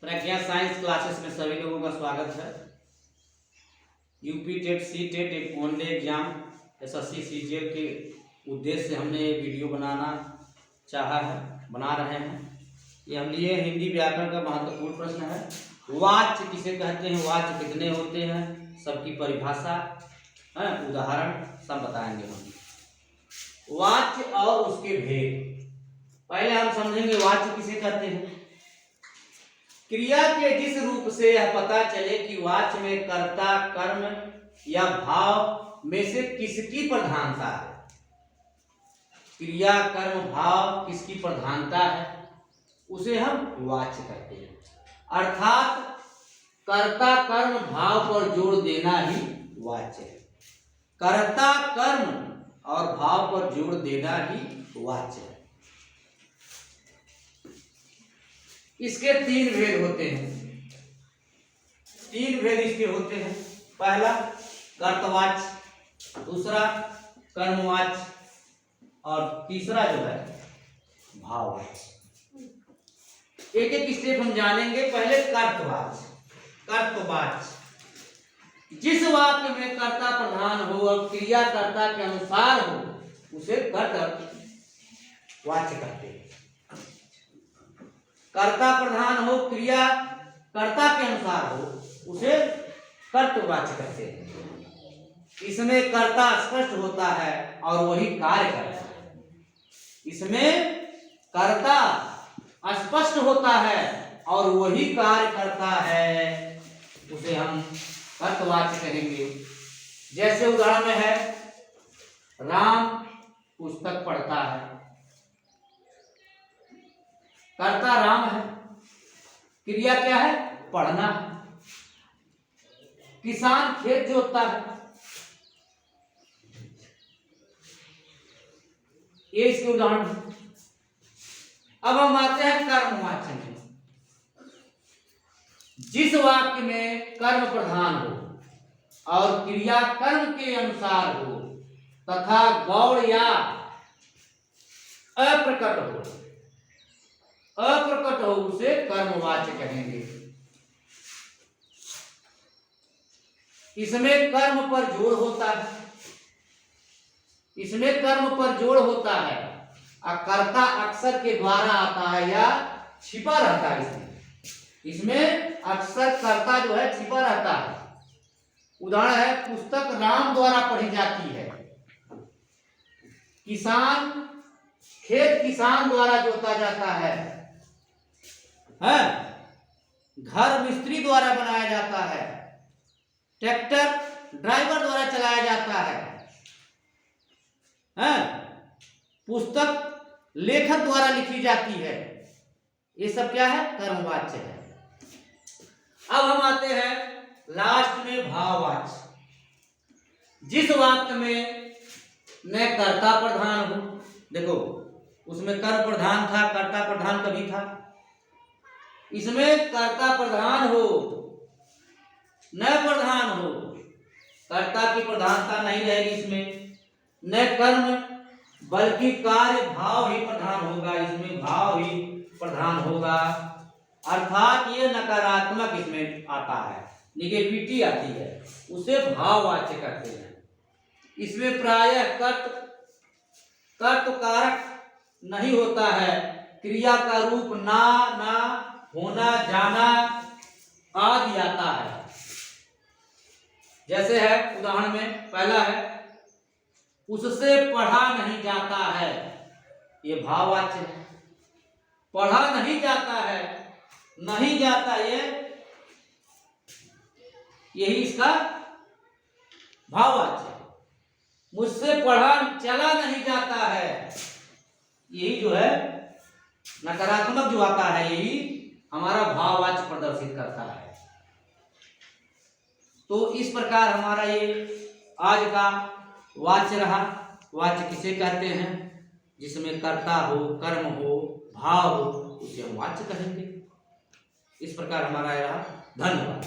प्रज्ञा science classes में सभी लोगों का स्वागत है। यूपी टेट सी टेट एक वनडे एग्जाम एसएससी सीजीएल के उद्देश्य से हमने ये वीडियो बना रहे हैं। ये हम लिए हिंदी व्याकरण का महत्वपूर्ण प्रश्न है। वाच्य किसे कहते हैं, वाच्य कितने होते हैं, सबकी परिभाषा है, उदाहरण सब बताएंगे हम। वाच्य और उसके भेद। पहले हम समझेंगे वाच्य किसे कहते हैं। क्रिया के जिस रूप से यह पता चले कि वाच्य में कर्ता, कर्म या भाव में से किसकी प्रधानता है। क्रिया, कर्म, भाव किसकी प्रधानता है उसे हम वाच्य कहते हैं। अर्थात कर्ता, कर्म, भाव पर जोर देना ही वाच्य है। कर्ता, कर्म और भाव पर जोर देना ही वाच्य है। इसके तीन भेद होते हैं। तीन भेद इसके होते हैं। पहला कर्तवाच्य, दूसरा कर्मवाच्य और तीसरा जो है भाववाच्य। एक एक स्टेप हम जानेंगे। पहले कर्तवाच्य। कर्तवाच्य जिस वाक्य में कर्ता प्रधान हो और क्रिया कर्ता के अनुसार हो उसे कर्तवाच्य कहते हैं। कर्ता प्रधान हो, क्रिया कर्ता के अनुसार हो उसे कर्तवाच्य कहते हैं। इसमें कर्ता स्पष्ट होता है और वही कार्य करता है। इसमें कर्ता स्पष्ट होता है और वही कार्य करता है, उसे हम कर्तवाच्य कहेंगे। जैसे उदाहरण में है, राम पुस्तक पढ़ता है। कर्ता राम है, क्रिया क्या है, पढ़ना है। किसान खेत जोतता है, ये इसके उदाहरण है। अब हम आते हैं कर्मवाच्य में। जिस वाक्य में कर्म प्रधान हो और क्रिया कर्म के अनुसार हो तथा गौड़ या अप्रकट हो उसे कर्मवाच्य कहेंगे। इसमें कर्म पर जोर होता है। इसमें कर्म पर जोर होता है। कर्ता अक्षर के द्वारा आता है या छिपा रहता है। इसमें अक्सर कर्ता जो है छिपा रहता है। उदाहरण है, पुस्तक राम द्वारा पढ़ी जाती है। किसान खेत किसान द्वारा जोता जाता है। घर मिस्त्री द्वारा बनाया जाता है। ट्रैक्टर ड्राइवर द्वारा चलाया जाता है। पुस्तक लेखक द्वारा लिखी जाती है। ये सब क्या है, कर्मवाच्य है। अब हम आते हैं लास्ट में भाववाच्य। जिस वाक्य में न कर्ता प्रधान हो, देखो उसमें कर्म प्रधान था, कर्ता प्रधान कभी था। इसमें कर्ता प्रधान हो न प्रधान हो, कर्ता की प्रधानता नहीं रहेगी। इसमें न कर्म बल्कि कार्य भाव ही प्रधान होगा। इसमें भाव ही प्रधान होगा। अर्थात ये नकारात्मक इसमें आता है, निगेटिविटी आती है, उसे भाववाच्य कहते हैं। इसमें प्रायः कर्त कारक नहीं होता है। क्रिया का रूप ना, होना, जाना आदि आता है। जैसे है उदाहरण में पहला है, उससे पढ़ा नहीं जाता है। ये भाववाच्य है। पढ़ा नहीं जाता है, नहीं जाता, यही इसका भाववाच्य है। मुझसे पढ़ा चला नहीं जाता है, यही जो है नकारात्मक जो आता है, यही हमारा भाववाच्य प्रदर्शित करता है। तो इस प्रकार हमारा ये आज का वाच्य रहा। वाच्य किसे कहते हैं, जिसमें कर्ता हो, कर्म हो, भाव हो, उसे हम वाच्य कहेंगे। इस प्रकार हमारा रहा। धन्यवाद।